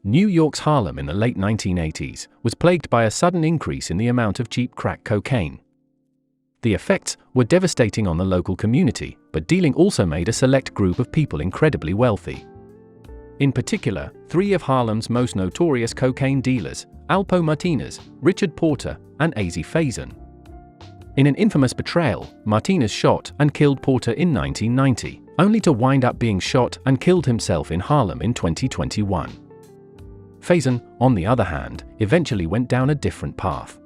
New York's Harlem in the late 1980s was plagued by a sudden increase in the amount of cheap crack cocaine. The effects were devastating on the local community, but dealing also made a select group of people incredibly wealthy. In particular, three of Harlem's most notorious cocaine dealers, Alpo Martinez, Richard Porter, and Azie Faison. In an infamous betrayal, Martinez shot and killed Porter in 1990, only to wind up being shot and killed himself in Harlem in 2021. Faison, on the other hand, eventually went down a different path.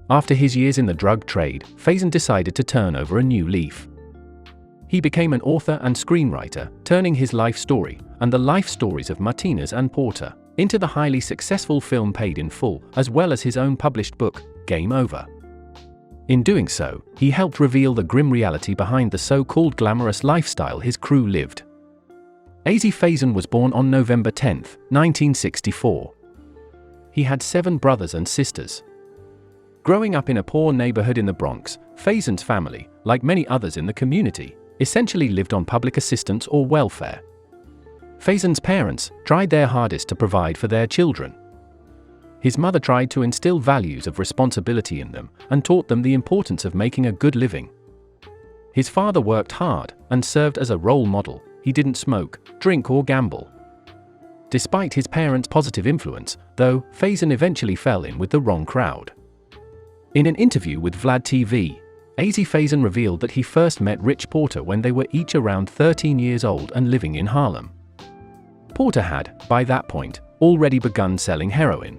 After his years in the drug trade, Faison decided to turn over a new leaf. He became an author and screenwriter, turning his life story, and the life stories of Martinez and Porter, into the highly successful film Paid in Full, as well as his own published book, Game Over. In doing so, he helped reveal the grim reality behind the so-called glamorous lifestyle his crew lived. Azie Faison was born on November 10, 1964. He had 7 brothers and sisters. Growing up in a poor neighborhood in the Bronx, Faison's family, like many others in the community, essentially lived on public assistance or welfare. Faison's parents tried their hardest to provide for their children. His mother tried to instill values of responsibility in them and taught them the importance of making a good living. His father worked hard and served as a role model. He didn't smoke, drink, or gamble. Despite his parents' positive influence, though, Faison eventually fell in with the wrong crowd. In an interview with vladtv, Azie Faison revealed that he first met Rich Porter when they were each around 13 years old and living in Harlem. Porter had, by that point, already begun selling heroin.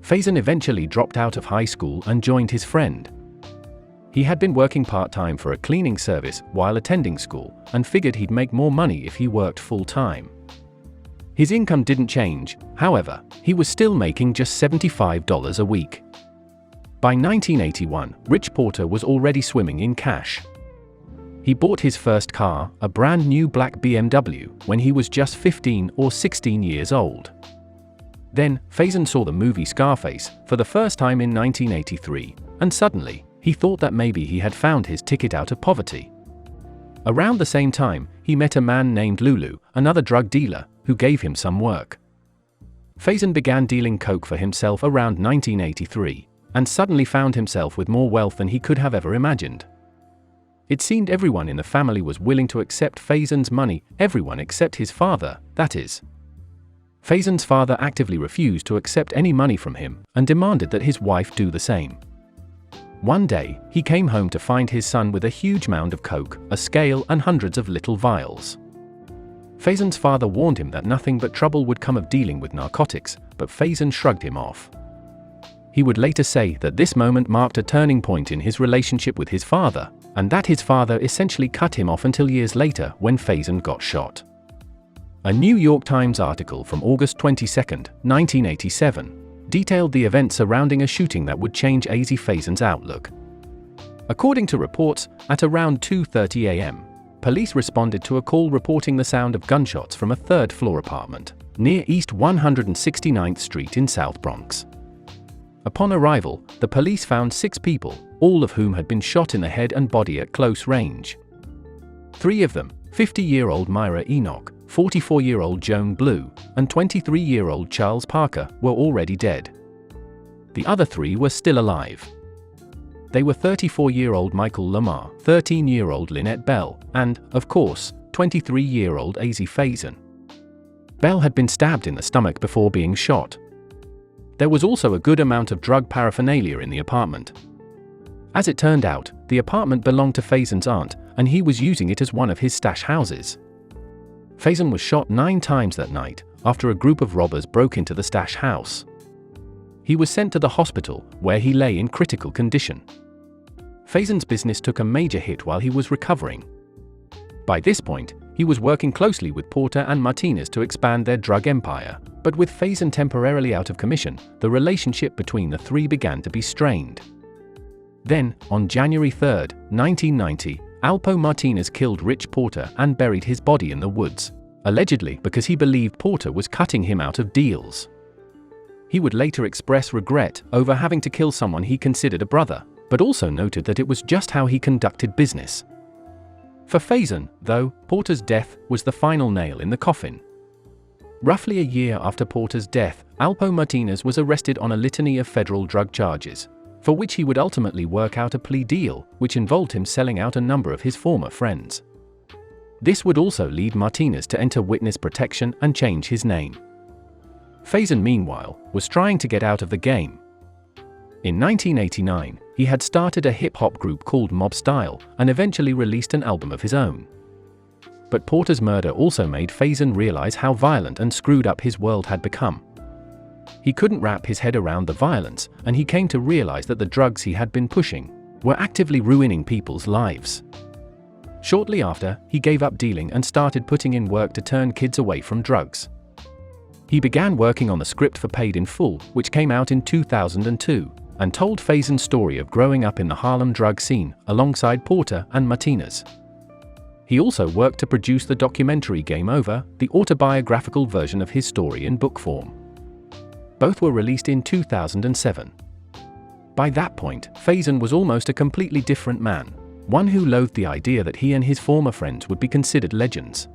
Faison eventually dropped out of high school and joined his friend. He had been working part-time for a cleaning service while attending school and figured he'd make more money if he worked full-time. His income didn't change, however, he was still making just $75 a week. By 1981, Rich Porter was already swimming in cash. He bought his first car, a brand new black BMW, when he was just 15 or 16 years old. Then, Faison saw the movie Scarface for the first time in 1983, and suddenly, he thought that maybe he had found his ticket out of poverty. Around the same time, he met a man named Lulu, another drug dealer, who gave him some work. Faison began dealing coke for himself around 1983, and suddenly found himself with more wealth than he could have ever imagined. It seemed everyone in the family was willing to accept Faison's money, everyone except his father, that is. Faison's father actively refused to accept any money from him and demanded that his wife do the same. One day, he came home to find his son with a huge mound of coke, a scale, and hundreds of little vials. Faison's father warned him that nothing but trouble would come of dealing with narcotics, but Faison shrugged him off. He would later say that this moment marked a turning point in his relationship with his father, and that his father essentially cut him off until years later when Faison got shot. A New York Times article from August 22, 1987, detailed the events surrounding a shooting that would change Azie Faison's outlook. According to reports, at around 2:30 a.m., police responded to a call reporting the sound of gunshots from a third-floor apartment near East 169th Street in South Bronx. Upon arrival, the police found 6 people, all of whom had been shot in the head and body at close range. 3 of them, 50-year-old Myra Enoch, 44-year-old Joan Blue, and 23-year-old Charles Parker, were already dead. The other 3 were still alive. They were 34-year-old Michael Lamar, 13-year-old Lynette Bell, and, of course, 23-year-old Azie Faison. Bell had been stabbed in the stomach before being shot. There was also a good amount of drug paraphernalia in the apartment. As it turned out, the apartment belonged to Faison's aunt, and he was using it as one of his stash houses. Faison was shot 9 times that night, after a group of robbers broke into the stash house. He was sent to the hospital, where he lay in critical condition. Faison's business took a major hit while he was recovering. By this point, he was working closely with Porter and Martinez to expand their drug empire, but with Faison temporarily out of commission, the relationship between the 3 began to be strained. Then, on January 3, 1990, Alpo Martinez killed Rich Porter and buried his body in the woods, allegedly because he believed Porter was cutting him out of deals. He would later express regret over having to kill someone he considered a brother, but also noted that it was just how he conducted business. For Faison, though, Porter's death was the final nail in the coffin. Roughly a year after Porter's death, Alpo Martinez was arrested on a litany of federal drug charges, for which he would ultimately work out a plea deal, which involved him selling out a number of his former friends. This would also lead Martinez to enter witness protection and change his name. Faison, meanwhile, was trying to get out of the game. In 1989, he had started a hip-hop group called Mob Style and eventually released an album of his own. But Porter's murder also made Faison realize how violent and screwed up his world had become. He couldn't wrap his head around the violence, and he came to realize that the drugs he had been pushing were actively ruining people's lives. Shortly after, he gave up dealing and started putting in work to turn kids away from drugs. He began working on the script for Paid in Full, which came out in 2002, and told Faison's story of growing up in the Harlem drug scene alongside Porter and Martinez. He also worked to produce the documentary Game Over, the autobiographical version of his story in book form. Both were released in 2007. By that point, Faison was almost a completely different man, one who loathed the idea that he and his former friends would be considered legends.